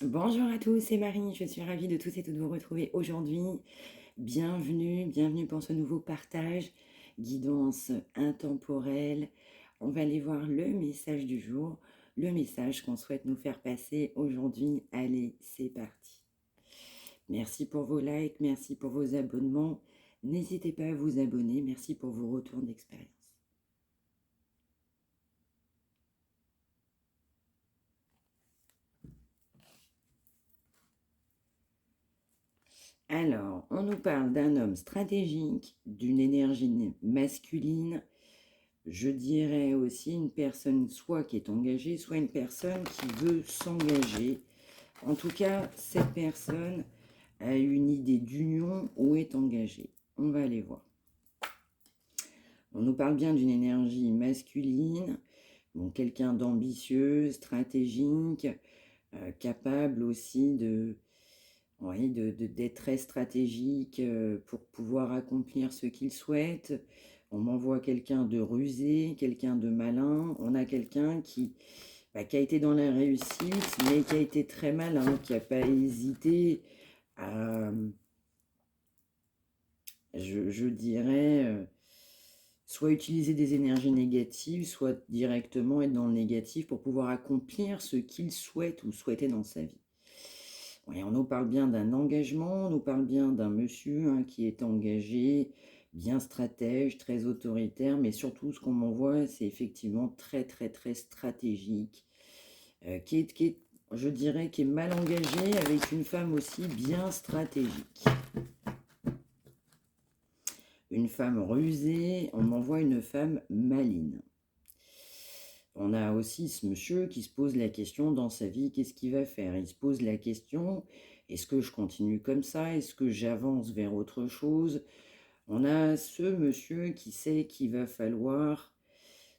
Bonjour à tous, c'est Marie, je suis ravie de tous et toutes vous retrouver aujourd'hui. Bienvenue pour ce nouveau partage, guidance intemporelle. On va aller voir le message du jour, le message qu'on souhaite nous faire passer aujourd'hui. Allez, c'est parti. Merci pour vos likes, merci pour vos abonnements. N'hésitez pas à vous abonner, merci pour vos retours d'expérience. Alors, on nous parle d'un homme stratégique, d'une énergie masculine. Je dirais aussi une personne soit qui est engagée, soit une personne qui veut s'engager. En tout cas, cette personne a une idée d'union ou est engagée. On va aller voir. On nous parle bien d'une énergie masculine, bon, quelqu'un d'ambitieux, stratégique, capable aussi d'être très stratégique pour pouvoir accomplir ce qu'il souhaite. On m'envoie quelqu'un de rusé, quelqu'un de malin. On a quelqu'un qui a été dans la réussite, mais qui a été très malin, qui n'a pas hésité à, je dirais, soit utiliser des énergies négatives, soit directement être dans le négatif pour pouvoir accomplir ce qu'il souhaite ou souhaitait dans sa vie. Ouais, on nous parle bien d'un engagement, on nous parle bien d'un monsieur qui est engagé, bien stratège, très autoritaire, mais surtout ce qu'on m'envoie, c'est effectivement très stratégique, je dirais, qui est mal engagé avec une femme aussi bien stratégique. Une femme rusée, on m'envoie une femme maligne. On a aussi ce monsieur qui se pose la question dans sa vie, qu'est-ce qu'il va faire? Il se pose la question, est-ce que je continue comme ça? Est-ce que j'avance vers autre chose? On a ce monsieur qui sait qu'il va falloir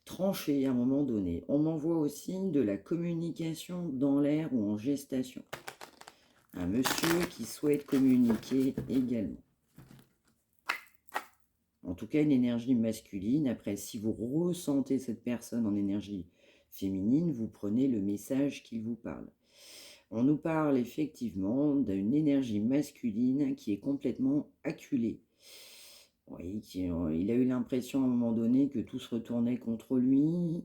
trancher à un moment donné. On m'envoie aussi de la communication dans l'air ou en gestation. Un monsieur qui souhaite communiquer également. En tout cas, une énergie masculine. Après, si vous ressentez cette personne en énergie féminine, vous prenez le message qu'il vous parle. On nous parle effectivement d'une énergie masculine qui est complètement acculée. Oui, il a eu l'impression à un moment donné que tout se retournait contre lui.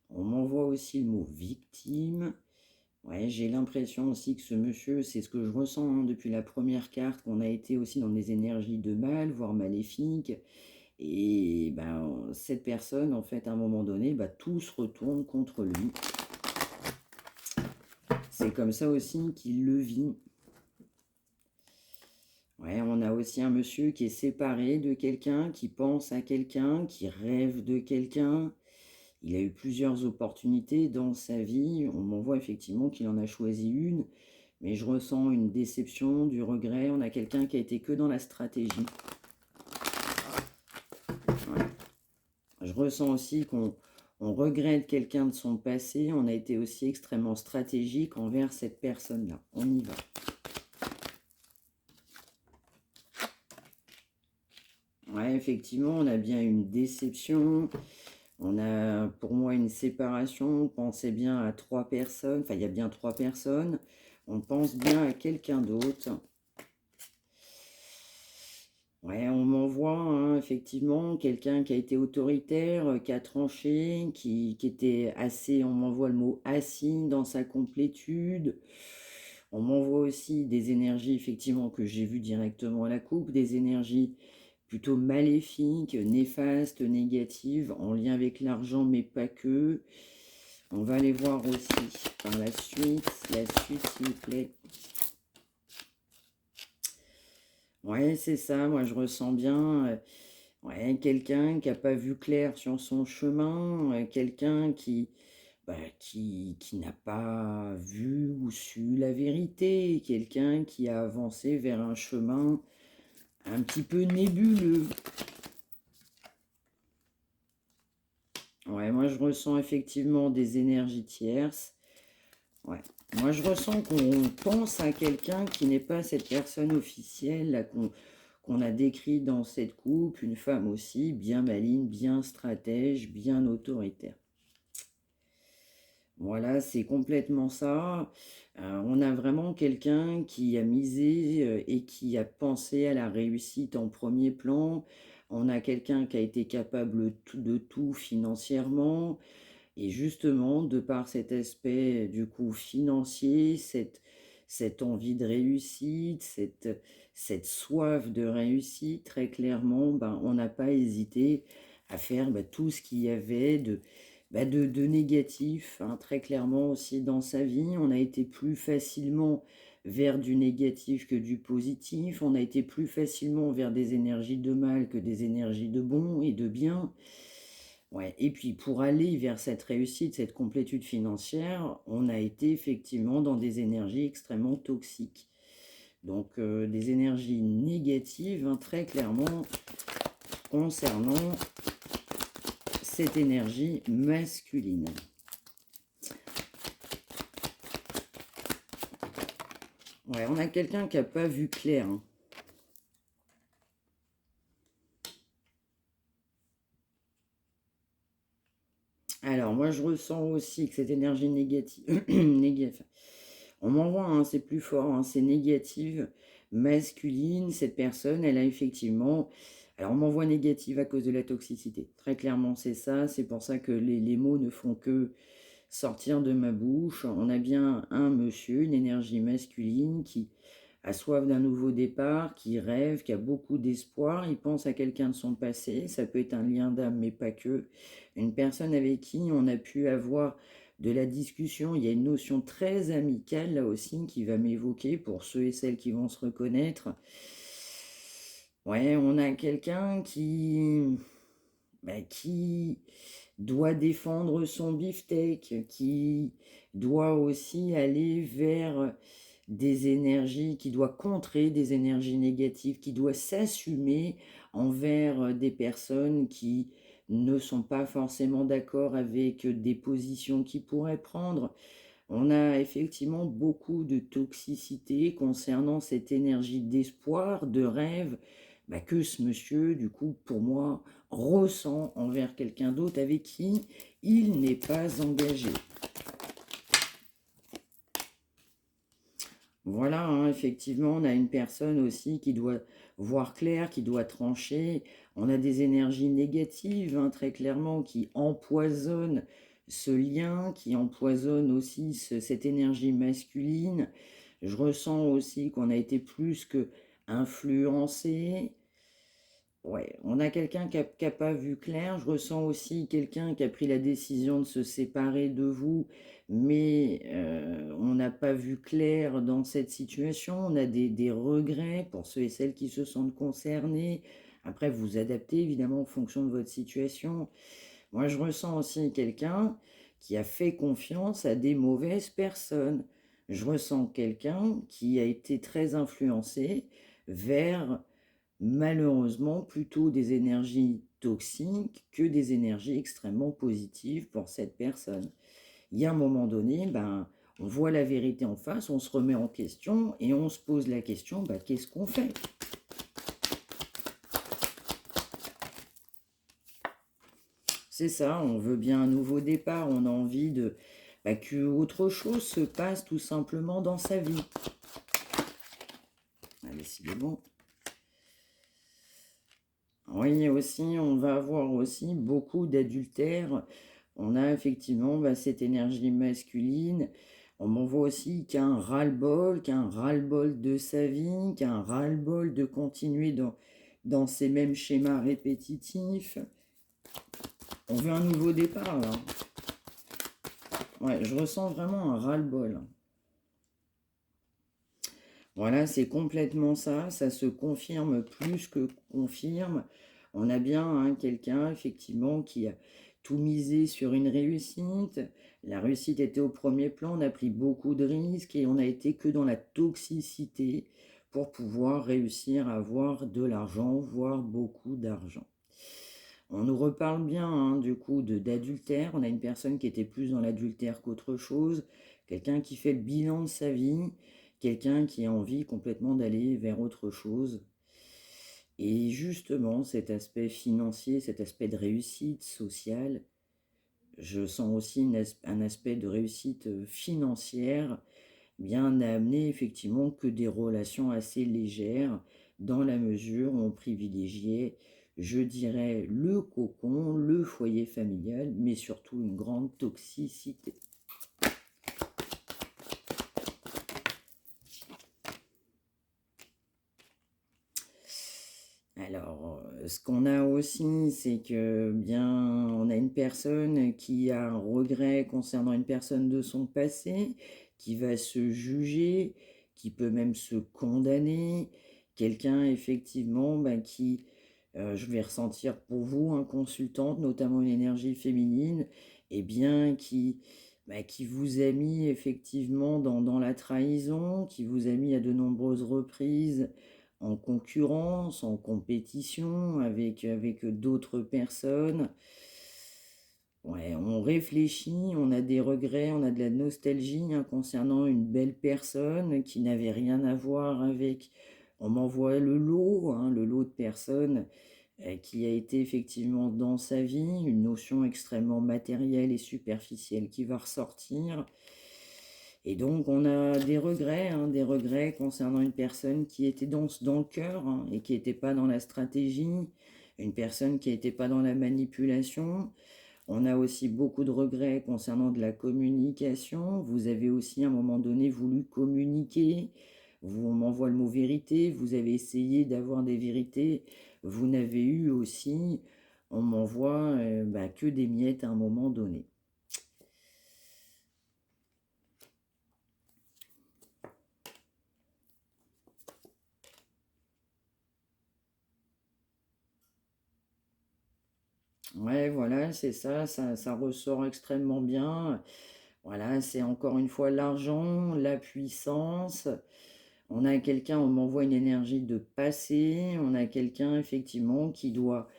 On m'envoie aussi le mot victime. Ouais, j'ai l'impression aussi que ce monsieur, c'est ce que je ressens depuis la première carte, qu'on a été aussi dans des énergies de mal, voire maléfiques. Et ben, cette personne, en fait, à un moment donné, tout se retourne contre lui. C'est comme ça aussi qu'il le vit. Ouais, on a aussi un monsieur qui est séparé de quelqu'un, qui pense à quelqu'un, qui rêve de quelqu'un. Il a eu plusieurs opportunités dans sa vie. On m'envoie effectivement qu'il en a choisi une, mais je ressens une déception, du regret. On a quelqu'un qui a été que dans la stratégie. Ouais. Je ressens aussi qu'on regrette quelqu'un de son passé. On a été aussi extrêmement stratégique envers cette personne-là. On y va. Ouais, effectivement, on a bien une déception. On a, pour moi, une séparation. On pensait bien à 3 personnes. Enfin, il y a bien 3 personnes. On pense bien à quelqu'un d'autre. Ouais, on m'envoie effectivement quelqu'un qui a été autoritaire, qui a tranché, qui était assez, on m'envoie le mot assis dans sa complétude. On m'envoie aussi des énergies effectivement que j'ai vues directement à la coupe, des énergies plutôt maléfiques, néfastes, négatives, en lien avec l'argent, mais pas que. On va aller voir aussi par la suite s'il vous plaît. Ouais, c'est ça, moi je ressens bien ouais, quelqu'un qui n'a pas vu clair sur son chemin, quelqu'un qui n'a pas vu ou su la vérité, quelqu'un qui a avancé vers un chemin un petit peu nébuleux. Ouais, moi je ressens effectivement des énergies tierces. Ouais. Moi je ressens qu'on pense à quelqu'un qui n'est pas cette personne officielle là, qu'on a décrit dans cette coupe, une femme aussi bien maligne, bien stratège, bien autoritaire. Voilà, c'est complètement ça. On a vraiment quelqu'un qui a misé, et qui a pensé à la réussite en premier plan. On a quelqu'un qui a été capable de tout financièrement. Et justement, de par cet aspect du coup financier, cette envie de réussite, cette soif de réussite, très clairement, ben, on n'a pas hésité à faire tout ce qu'il y avait de négatif, hein, très clairement aussi dans sa vie. On a été plus facilement vers du négatif que du positif. On a été plus facilement vers des énergies de mal que des énergies de bon et de bien. Ouais, et puis pour aller vers cette réussite, cette complétude financière, on a été effectivement dans des énergies extrêmement toxiques. Donc des énergies négatives, hein, très clairement, concernant cette énergie masculine. Ouais, on a quelqu'un qui n'a pas vu clair, hein. Alors, moi, je ressens aussi que cette énergie négative, négative, on m'envoie, hein, c'est plus fort, hein, c'est négative, masculine. Cette personne, elle a effectivement. Alors, on m'envoie négative à cause de la toxicité. Très clairement, c'est ça. C'est pour ça que les mots ne font que sortir de ma bouche. On a bien un monsieur, une énergie masculine qui a soif d'un nouveau départ, qui rêve, qui a beaucoup d'espoir. Il pense à quelqu'un de son passé. Ça peut être un lien d'âme, mais pas que. Une personne avec qui on a pu avoir de la discussion. Il y a une notion très amicale là aussi qui va m'évoquer pour ceux et celles qui vont se reconnaître. Ouais, on a quelqu'un qui doit défendre son beefsteak, qui doit aussi aller vers des énergies, qui doit contrer des énergies négatives, qui doit s'assumer envers des personnes qui ne sont pas forcément d'accord avec des positions qu'ils pourraient prendre. On a effectivement beaucoup de toxicité concernant cette énergie d'espoir, de rêve, que ce monsieur, du coup, pour moi, ressent envers quelqu'un d'autre avec qui il n'est pas engagé. Voilà, hein, effectivement, on a une personne aussi qui doit voir clair, qui doit trancher. On a des énergies négatives, hein, très clairement, qui empoisonnent ce lien, qui empoisonnent aussi cette énergie masculine. Je ressens aussi qu'on a été plus que influencé. Ouais, on a quelqu'un qui a pas vu clair. Je ressens aussi quelqu'un qui a pris la décision de se séparer de vous, mais on n'a pas vu clair dans cette situation. On a des regrets pour ceux et celles qui se sentent concernés. Après, vous adaptez évidemment en fonction de votre situation. Moi, je ressens aussi quelqu'un qui a fait confiance à des mauvaises personnes. Je ressens quelqu'un qui a été très influencé vers malheureusement plutôt des énergies toxiques que des énergies extrêmement positives pour cette personne. Il y a un moment donné, on voit la vérité en face, on se remet en question et on se pose la question, qu'est-ce qu'on fait? C'est ça, on veut bien un nouveau départ, on a envie que autre chose se passe tout simplement dans sa vie. Allez, décidément. Oui, aussi, on va avoir aussi beaucoup d'adultère. On a effectivement cette énergie masculine. On m'envoie aussi qu'un ras-le-bol de sa vie, qu'un ras-le-bol de continuer dans ces mêmes schémas répétitifs. On veut un nouveau départ, là. Ouais, je ressens vraiment un ras-le-bol. Voilà, c'est complètement ça. Ça se confirme plus que confirme. On a bien, hein, quelqu'un, effectivement, qui a tout misé sur une réussite. La réussite était au premier plan. On a pris beaucoup de risques et on a été que dans la toxicité pour pouvoir réussir à avoir de l'argent, voire beaucoup d'argent. On nous reparle bien, hein, du coup d'adultère. On a une personne qui était plus dans l'adultère qu'autre chose. Quelqu'un qui fait le bilan de sa vie. Quelqu'un qui a envie complètement d'aller vers autre chose. Et justement, cet aspect financier, cet aspect de réussite sociale, Je sens aussi un aspect de réussite financière, bien n'a amené effectivement que des relations assez légères, dans la mesure où on privilégiait, je dirais, le cocon, le foyer familial, mais surtout une grande toxicité. Alors, ce qu'on a aussi, c'est que bien, on a une personne qui a un regret concernant une personne de son passé, qui va se juger, qui peut même se condamner. Quelqu'un, effectivement, bah, qui, je vais ressentir pour vous, un consultante, notamment une énergie féminine, et bien, qui vous a mis effectivement dans la trahison, qui vous a mis à de nombreuses reprises en concurrence, en compétition avec d'autres personnes. Ouais, on réfléchit, on a des regrets, on a de la nostalgie concernant une belle personne qui n'avait rien à voir avec. On m'envoie le lot de personnes qui a été effectivement dans sa vie, une notion extrêmement matérielle et superficielle qui va ressortir. Et donc, on a des regrets concernant une personne qui était dans le cœur et qui n'était pas dans la stratégie, une personne qui n'était pas dans la manipulation. On a aussi beaucoup de regrets concernant de la communication. Vous avez aussi à un moment donné voulu communiquer. On m'envoie le mot vérité. Vous avez essayé d'avoir des vérités. Vous n'avez eu aussi, on m'envoie que des miettes à un moment donné. Ouais, voilà, c'est ça, ça ressort extrêmement bien. Voilà, c'est encore une fois l'argent, la puissance. On a quelqu'un, on m'envoie une énergie de passé. On a quelqu'un, effectivement, qui doit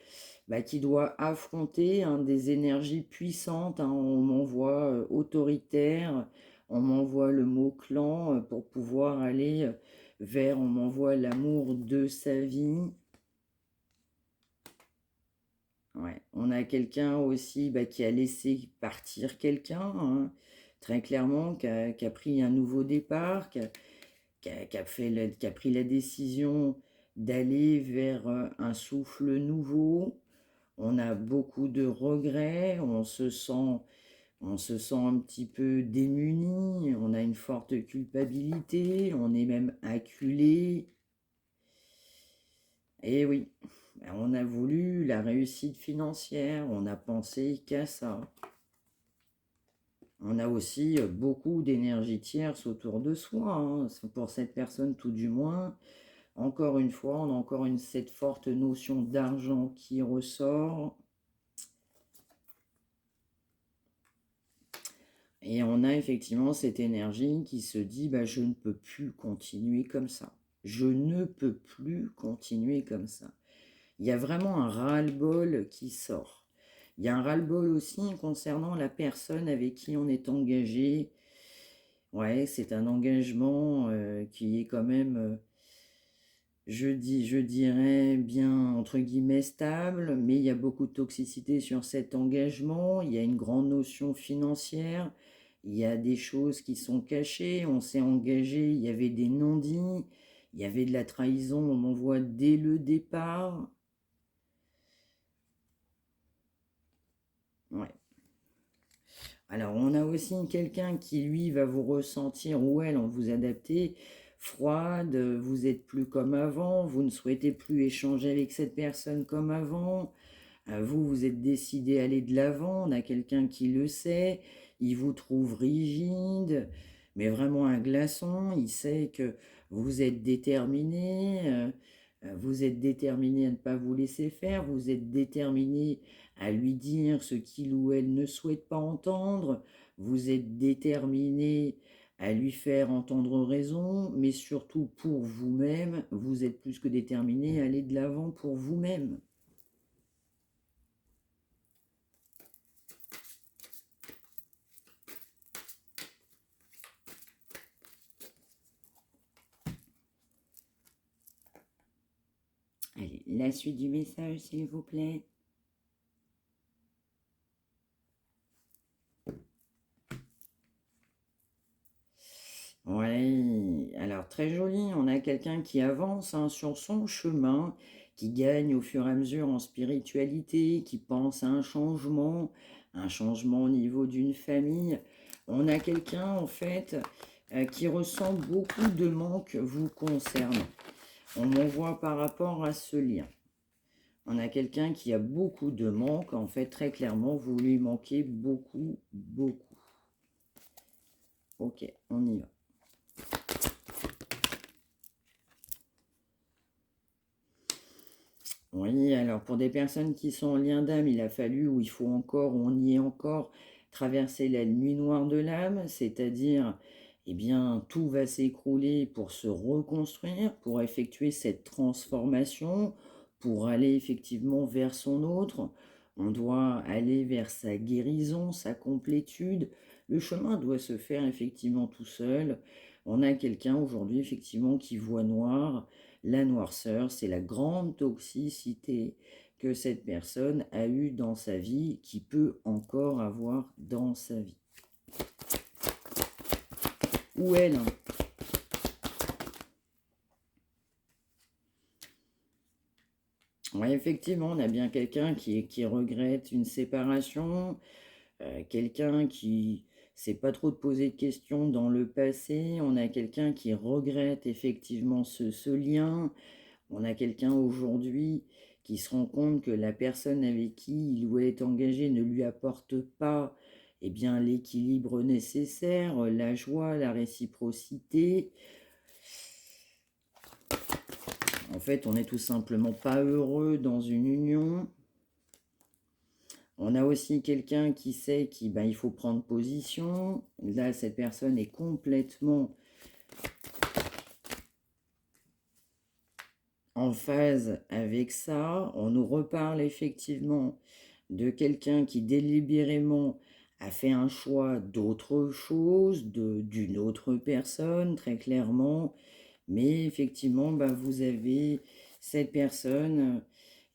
affronter des énergies puissantes. On m'envoie autoritaire. On m'envoie le mot clan pour pouvoir aller vers, on m'envoie l'amour de sa vie. Ouais. On a quelqu'un aussi qui a laissé partir quelqu'un, très clairement, qui a pris un nouveau départ, qui a pris la décision d'aller vers un souffle nouveau. On a beaucoup de regrets, on se sent un petit peu démuni, on a une forte culpabilité, on est même acculé. Et oui, on a voulu la réussite financière, on a pensé qu'à ça. On a aussi beaucoup d'énergie tierce autour de soi, pour cette personne tout du moins. Encore une fois, on a encore cette forte notion d'argent qui ressort. Et on a effectivement cette énergie qui se dit, je ne peux plus continuer comme ça. Je ne peux plus continuer comme ça. Il y a vraiment un ras-le-bol qui sort. Il y a un ras-le-bol aussi concernant la personne avec qui on est engagé. Ouais, c'est un engagement qui est quand même, je dirais bien entre guillemets stable, mais il y a beaucoup de toxicité sur cet engagement. Il y a une grande notion financière. Il y a des choses qui sont cachées. On s'est engagé, il y avait des non-dits. Il y avait de la trahison, on m'envoie dès le départ. Ouais. Alors, on a aussi quelqu'un qui, lui, va vous ressentir, ou elle, en vous adapter, froide, vous êtes plus comme avant, vous ne souhaitez plus échanger avec cette personne comme avant, vous êtes décidé à aller de l'avant, on a quelqu'un qui le sait, il vous trouve rigide, mais vraiment un glaçon, il sait que vous êtes déterminé, vous êtes déterminé à ne pas vous laisser faire, vous êtes déterminé à lui dire ce qu'il ou elle ne souhaite pas entendre, vous êtes déterminé à lui faire entendre raison, mais surtout pour vous-même, vous êtes plus que déterminé à aller de l'avant pour vous-même. Allez, la suite du message, s'il vous plaît. Ouais, alors très joli, on a quelqu'un qui avance hein, sur son chemin, qui gagne au fur et à mesure en spiritualité, qui pense à un changement au niveau d'une famille. On a quelqu'un en fait qui ressent beaucoup de manque vous concernant. On m'envoie par rapport à ce lien. On a quelqu'un qui a beaucoup de manque, en fait très clairement vous lui manquez beaucoup, beaucoup. Ok, on y va. Oui, alors pour des personnes qui sont en lien d'âme, il a fallu, ou il faut encore, ou on y est encore, traverser la nuit noire de l'âme, c'est-à-dire, eh bien, tout va s'écrouler pour se reconstruire, pour effectuer cette transformation, pour aller effectivement vers son autre. On doit aller vers sa guérison, sa complétude. Le chemin doit se faire effectivement tout seul. On a quelqu'un aujourd'hui effectivement qui voit noir. La noirceur, c'est la grande toxicité que cette personne a eue dans sa vie, qui peut encore avoir dans sa vie. Ou elle. Hein. Ouais, effectivement, on a bien quelqu'un qui regrette une séparation, quelqu'un qui sait pas trop de poser de questions dans le passé, on a quelqu'un qui regrette effectivement ce lien. On a quelqu'un aujourd'hui qui se rend compte que la personne avec qui il ou elle est engagé ne lui apporte pas eh bien, l'équilibre nécessaire, la joie, la réciprocité. En fait, on n'est tout simplement pas heureux dans une union. On a aussi quelqu'un qui sait qu'il il faut prendre position. Là, cette personne est complètement en phase avec ça. On nous reparle effectivement de quelqu'un qui délibérément a fait un choix d'autre chose, d'une autre personne, très clairement. Mais effectivement, vous avez cette personne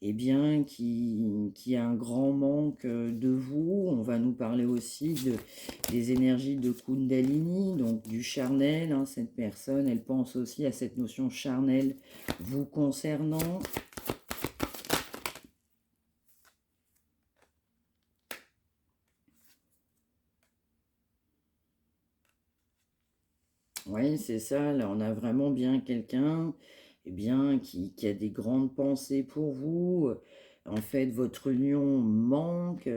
eh bien, qui a un grand manque de vous. On va nous parler aussi des énergies de Kundalini, donc du charnel. Hein. Cette personne, elle pense aussi à cette notion charnelle vous concernant. Oui, c'est ça. Là, on a vraiment bien quelqu'un eh bien, qui a des grandes pensées pour vous. En fait, votre union manque,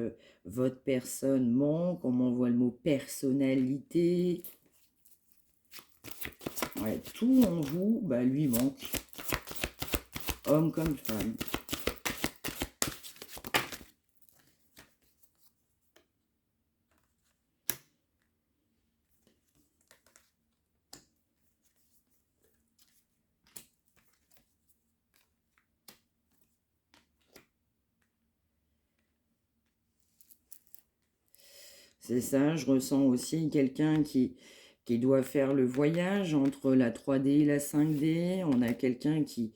votre personne manque. On m'envoie le mot personnalité. Ouais, tout en vous lui manque, homme comme femme. C'est ça, je ressens aussi quelqu'un qui doit faire le voyage entre la 3D et la 5D. On a quelqu'un qui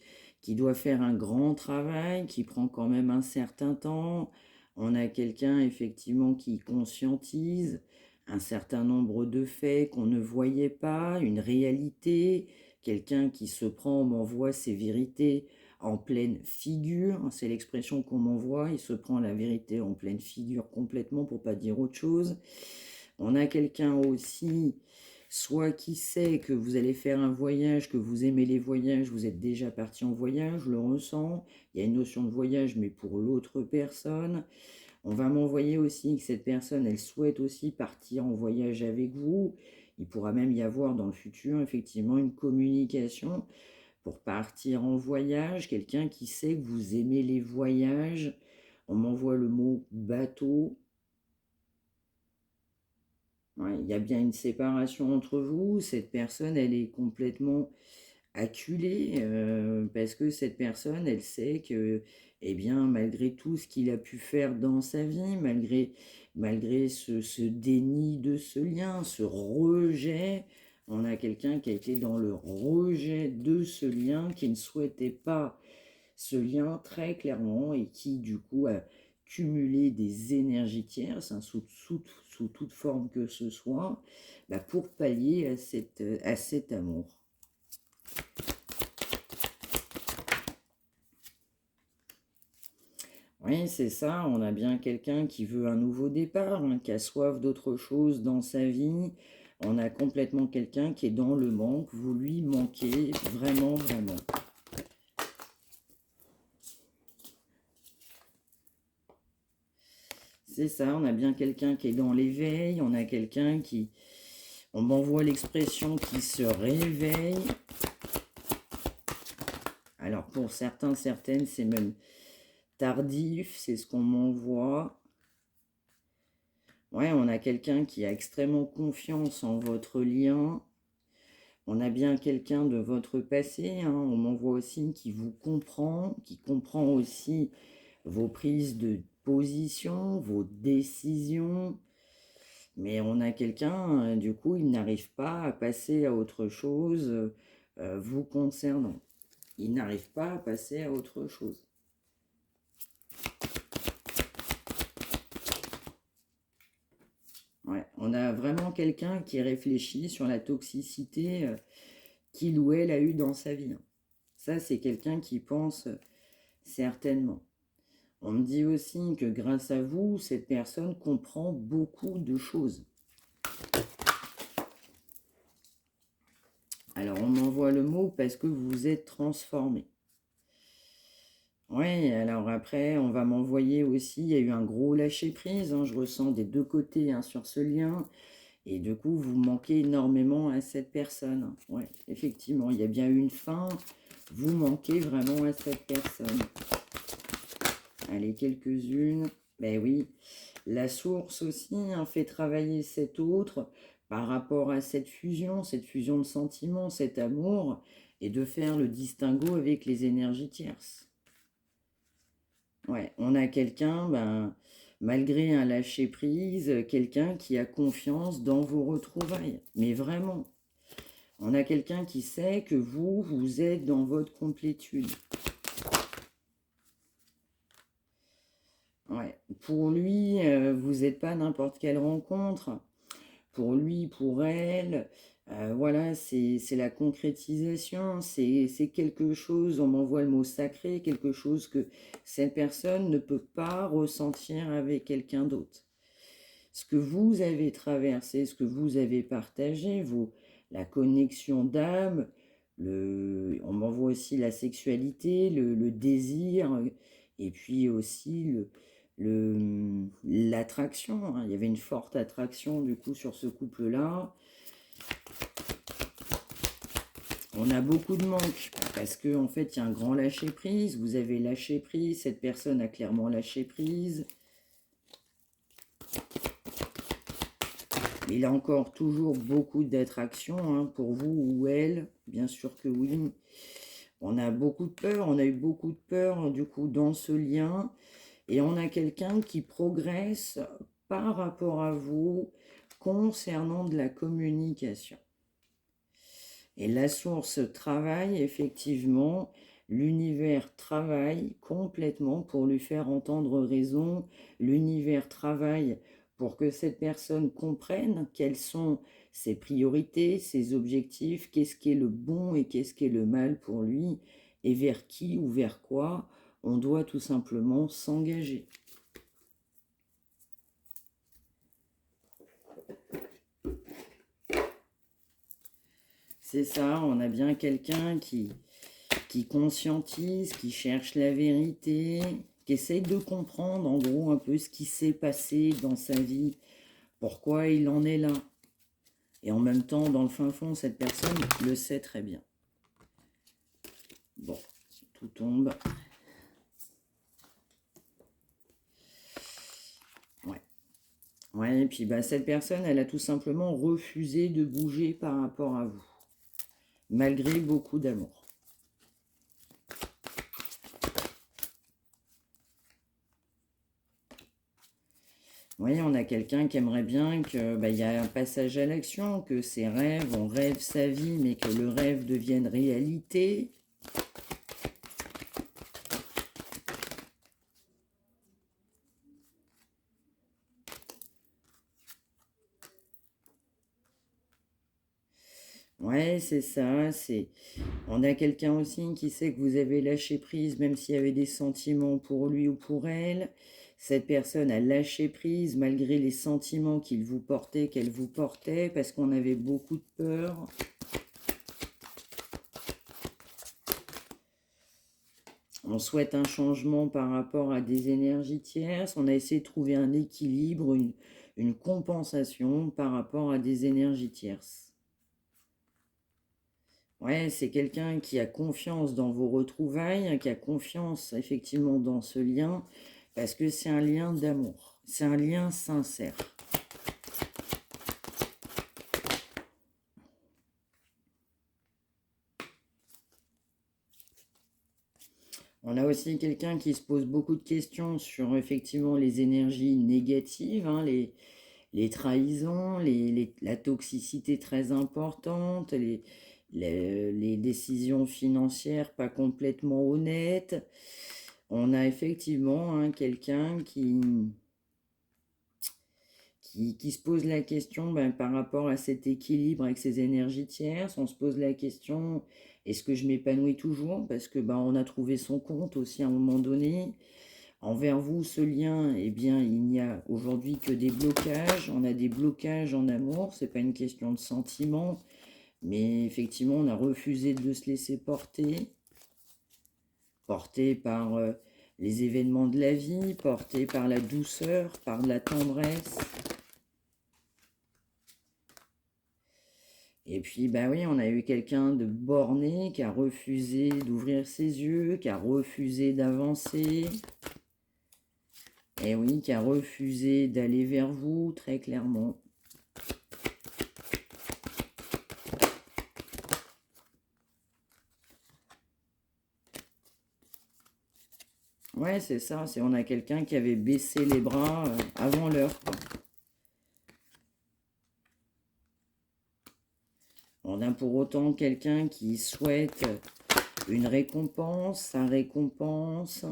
doit faire un grand travail, qui prend quand même un certain temps. On a quelqu'un effectivement qui conscientise un certain nombre de faits qu'on ne voyait pas, une réalité, quelqu'un qui se prend, m'envoie ses vérités en pleine figure, c'est l'expression qu'on m'envoie, il se prend la vérité en pleine figure complètement pour pas dire autre chose. On a quelqu'un aussi, soit qui sait que vous allez faire un voyage, que vous aimez les voyages, vous êtes déjà parti en voyage, je le ressens, il y a une notion de voyage mais pour l'autre personne. On va m'envoyer aussi que cette personne, elle souhaite aussi partir en voyage avec vous. Il pourra même y avoir dans le futur effectivement une communication pour partir en voyage, quelqu'un qui sait que vous aimez les voyages. On m'envoie le mot bateau. Ouais, il y a bien une séparation entre vous. Cette personne, elle est complètement acculée parce que cette personne, elle sait que, eh bien, malgré tout ce qu'il a pu faire dans sa vie, malgré ce déni de ce lien, ce rejet, on a quelqu'un qui a été dans le rejet de ce lien, qui ne souhaitait pas ce lien très clairement et qui, du coup, a cumulé des énergies tierces, hein, sous sous toute forme que ce soit, bah, pour pallier à cet amour. Oui, c'est ça, on a bien quelqu'un qui veut un nouveau départ, hein, qui a soif d'autre chose dans sa vie. On a complètement quelqu'un qui est dans le manque, vous lui manquez vraiment, vraiment. C'est ça, on a bien quelqu'un qui est dans l'éveil, on a quelqu'un qui, on m'envoie l'expression qui se réveille. Alors pour certains, certaines, c'est même tardif, c'est ce qu'on m'envoie. Ouais, on a quelqu'un qui a extrêmement confiance en votre lien. On a bien quelqu'un de votre passé, hein. On m'envoie aussi qui vous comprend, qui comprend aussi vos prises de position, vos décisions. Mais on a quelqu'un, du coup, il n'arrive pas à passer à autre chose vous concernant. Il n'arrive pas à passer à autre chose. Ouais, on a vraiment quelqu'un qui réfléchit sur la toxicité qu'il ou elle a eue dans sa vie. Ça, c'est quelqu'un qui pense certainement. On me dit aussi que grâce à vous, cette personne comprend beaucoup de choses. Alors, on m'envoie le mot parce que vous vous êtes transformé. Oui, alors après, on va m'envoyer aussi, il y a eu un gros lâcher-prise, hein, je ressens des deux côtés hein, sur ce lien, et du coup, vous manquez énormément à cette personne. Oui, effectivement, il y a bien eu une fin, vous manquez vraiment à cette personne. Allez, quelques-unes. Ben oui, la source aussi hein, fait travailler cet autre par rapport à cette fusion de sentiments, cet amour, et de faire le distinguo avec les énergies tierces. Ouais, on a quelqu'un, ben, malgré un lâcher-prise, quelqu'un qui a confiance dans vos retrouvailles. Mais vraiment, on a quelqu'un qui sait que vous êtes dans votre complétude. Ouais. Pour lui, vous n'êtes pas n'importe quelle rencontre. Pour lui, pour elle, voilà, c'est la concrétisation, c'est quelque chose, on m'envoie le mot sacré, quelque chose que cette personne ne peut pas ressentir avec quelqu'un d'autre. Ce que vous avez traversé, ce que vous avez partagé, la connexion d'âme, on m'envoie aussi la sexualité, le désir, et puis aussi l'attraction. Hein. Il y avait une forte attraction du coup sur ce couple-là. On a beaucoup de manque parce que en fait il y a un grand lâcher prise. Vous avez lâché prise, cette personne a clairement lâché prise. Il a encore toujours beaucoup d'attraction hein, pour vous ou elle, bien sûr que oui. On a beaucoup de peur, on a eu beaucoup de peur du coup dans ce lien. Et on a quelqu'un qui progresse par rapport à vous concernant de la communication. Et la source travaille effectivement, l'univers travaille complètement pour lui faire entendre raison, l'univers travaille pour que cette personne comprenne quelles sont ses priorités, ses objectifs, qu'est-ce qui est le bon et qu'est-ce qui est le mal pour lui, et vers qui ou vers quoi on doit tout simplement s'engager. C'est ça, on a bien quelqu'un qui conscientise, qui cherche la vérité, qui essaye de comprendre en gros un peu ce qui s'est passé dans sa vie, pourquoi il en est là. Et en même temps, dans le fin fond, cette personne le sait très bien. Bon, tout tombe. Ouais. Ouais, et puis bah, cette personne, elle a tout simplement refusé de bouger par rapport à vous, malgré beaucoup d'amour. Vous voyez, on a quelqu'un qui aimerait bien qu'il y ait un passage à l'action, que ses rêves, on rêve sa vie, mais que le rêve devienne réalité. Ouais, c'est ça, on a quelqu'un aussi qui sait que vous avez lâché prise, même s'il y avait des sentiments pour lui ou pour elle. Cette personne a lâché prise malgré les sentiments qu'il vous portait, qu'elle vous portait, parce qu'on avait beaucoup de peur. On souhaite un changement par rapport à des énergies tierces. On a essayé de trouver un équilibre, une compensation par rapport à des énergies tierces. Ouais, c'est quelqu'un qui a confiance dans vos retrouvailles, qui a confiance effectivement dans ce lien, parce que c'est un lien d'amour, c'est un lien sincère. On a aussi quelqu'un qui se pose beaucoup de questions sur effectivement les énergies négatives, hein, les trahisons, la toxicité très importante, les décisions financières pas complètement honnêtes. On a effectivement hein, quelqu'un qui se pose la question ben, par rapport à cet équilibre avec ces énergies tierces. On se pose la question, est-ce que je m'épanouis toujours? Parce que ben, on a trouvé son compte aussi à un moment donné. Envers vous, ce lien, eh bien, il n'y a aujourd'hui que des blocages. On a des blocages en amour, c'est pas une question de sentiment, mais effectivement, on a refusé de se laisser porter par les événements de la vie, porté par la douceur, par la tendresse. Et puis, bah oui, on a eu quelqu'un de borné qui a refusé d'ouvrir ses yeux, qui a refusé d'avancer. Et oui, qui a refusé d'aller vers vous, très clairement. Ouais, c'est ça, on a quelqu'un qui avait baissé les bras avant l'heure, quoi. On a pour autant quelqu'un qui souhaite une récompense, sa récompense.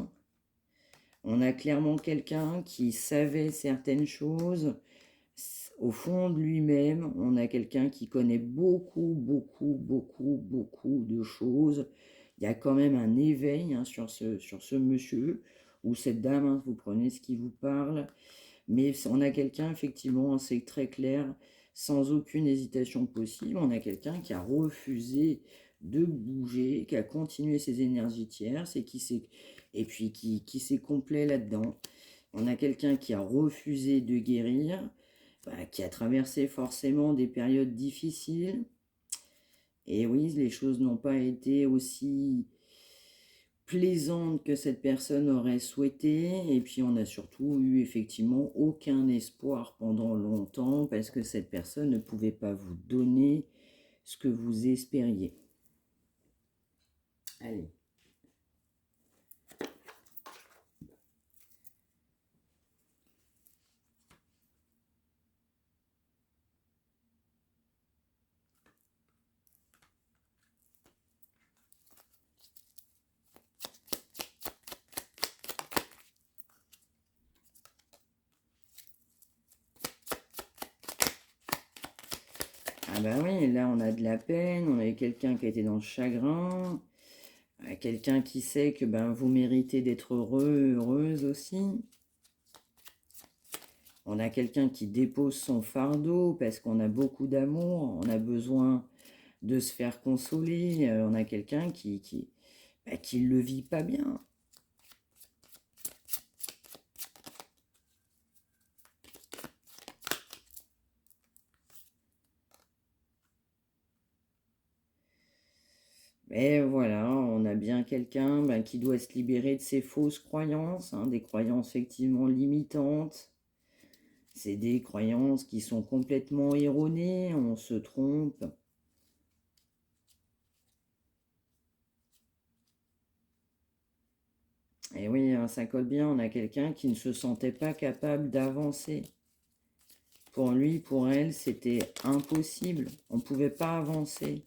On a clairement quelqu'un qui savait certaines choses. Au fond de lui-même, on a quelqu'un qui connaît beaucoup, beaucoup, beaucoup, beaucoup de choses. Il y a quand même un éveil hein, sur ce monsieur ou cette dame, hein, vous prenez ce qui vous parle. Mais on a quelqu'un, effectivement, c'est très clair, sans aucune hésitation possible. On a quelqu'un qui a refusé de bouger, qui a continué ses énergies tierces et puis qui s'est complet là-dedans. On a quelqu'un qui a refusé de guérir, qui a traversé forcément des périodes difficiles. Et oui, les choses n'ont pas été aussi plaisantes que cette personne aurait souhaité. Et puis on a surtout eu effectivement aucun espoir pendant longtemps parce que cette personne ne pouvait pas vous donner ce que vous espériez. Allez. Ah bah oui, là on a de la peine, on a quelqu'un qui a été dans le chagrin, quelqu'un qui sait que ben, vous méritez d'être heureux, heureuse aussi. On a quelqu'un qui dépose son fardeau parce qu'on a beaucoup d'amour, on a besoin de se faire consoler, on a quelqu'un qui le vit pas bien. Mais voilà, on a bien quelqu'un ben, qui doit se libérer de ses fausses croyances, hein, des croyances effectivement limitantes. C'est des croyances qui sont complètement erronées, on se trompe. Et oui, hein, ça colle bien, on a quelqu'un qui ne se sentait pas capable d'avancer. Pour lui, pour elle, c'était impossible, on ne pouvait pas avancer.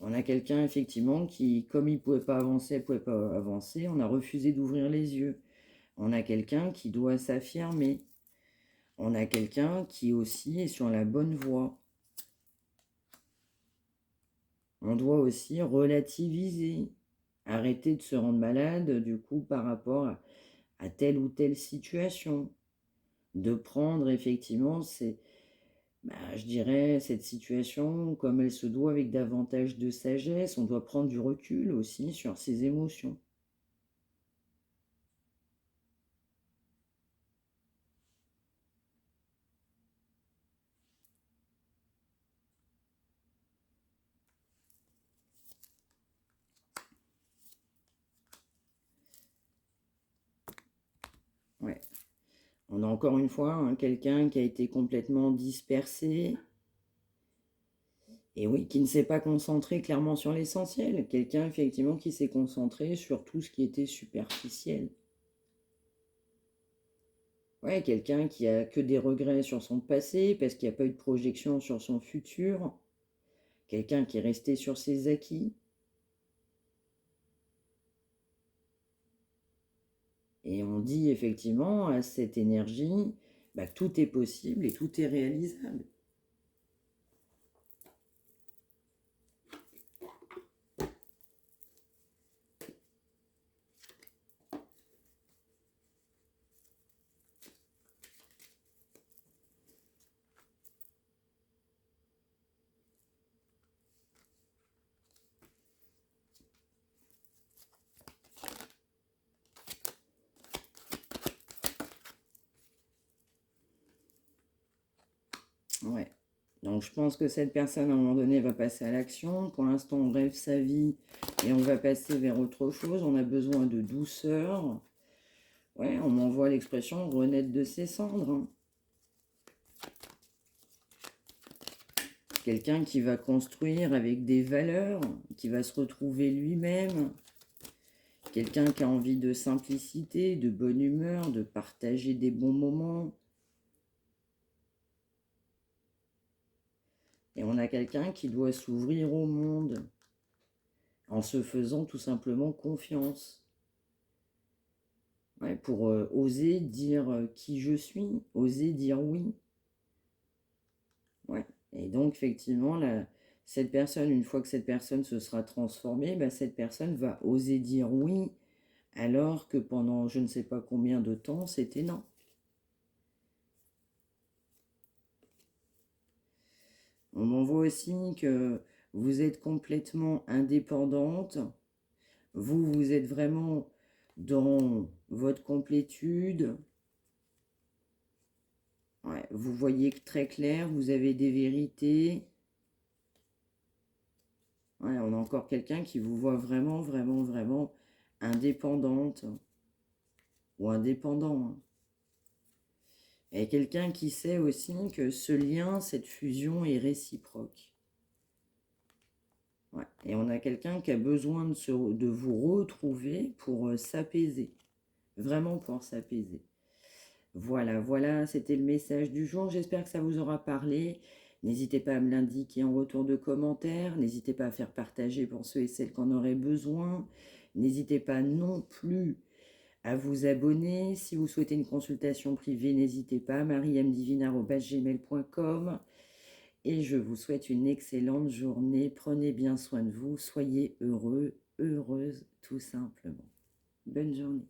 On a quelqu'un, effectivement, qui, comme il ne pouvait pas avancer, elle ne pouvait pas avancer, on a refusé d'ouvrir les yeux. On a quelqu'un qui doit s'affirmer. On a quelqu'un qui aussi est sur la bonne voie. On doit aussi relativiser, arrêter de se rendre malade du coup par rapport à telle ou telle situation, de prendre effectivement je dirais cette situation comme elle se doit avec davantage de sagesse. On doit prendre du recul aussi sur ses émotions. Ouais. On a encore une fois quelqu'un qui a été complètement dispersé et oui, qui ne s'est pas concentré clairement sur l'essentiel. Quelqu'un effectivement qui s'est concentré sur tout ce qui était superficiel. Ouais, quelqu'un qui a que des regrets sur son passé parce qu'il n'y a pas eu de projection sur son futur. Quelqu'un qui est resté sur ses acquis. Et on dit effectivement à cette énergie que tout est possible et tout est réalisable. Ouais. Donc je pense que cette personne, à un moment donné, va passer à l'action. Pour l'instant, on rêve sa vie et on va passer vers autre chose. On a besoin de douceur. Ouais, on m'envoie l'expression renaître de ses cendres. Quelqu'un qui va construire avec des valeurs, qui va se retrouver lui-même. Quelqu'un qui a envie de simplicité, de bonne humeur, de partager des bons moments. Et on a quelqu'un qui doit s'ouvrir au monde en se faisant tout simplement confiance. Ouais, pour oser dire qui je suis, oser dire oui. Ouais. Et donc, effectivement, cette personne, une fois que cette personne se sera transformée, cette personne va oser dire oui, alors que pendant je ne sais pas combien de temps, c'était non. On m'envoie aussi que vous êtes complètement indépendante. Vous êtes vraiment dans votre complétude. Ouais, vous voyez très clair, vous avez des vérités. Ouais, on a encore quelqu'un qui vous voit vraiment, vraiment, vraiment indépendante ou indépendant. Et quelqu'un qui sait aussi que ce lien, cette fusion est réciproque. Ouais. Et on a quelqu'un qui a besoin de vous retrouver pour s'apaiser. Vraiment pour s'apaiser. Voilà, voilà, c'était le message du jour. J'espère que ça vous aura parlé. N'hésitez pas à me l'indiquer en retour de commentaires. N'hésitez pas à faire partager pour ceux et celles qui en auraient besoin. N'hésitez pas non plus à vous abonner. Si vous souhaitez une consultation privée, n'hésitez pas. mariamdivine@gmail.com. Et je vous souhaite une excellente journée. Prenez bien soin de vous. Soyez heureux, heureuse, tout simplement. Bonne journée.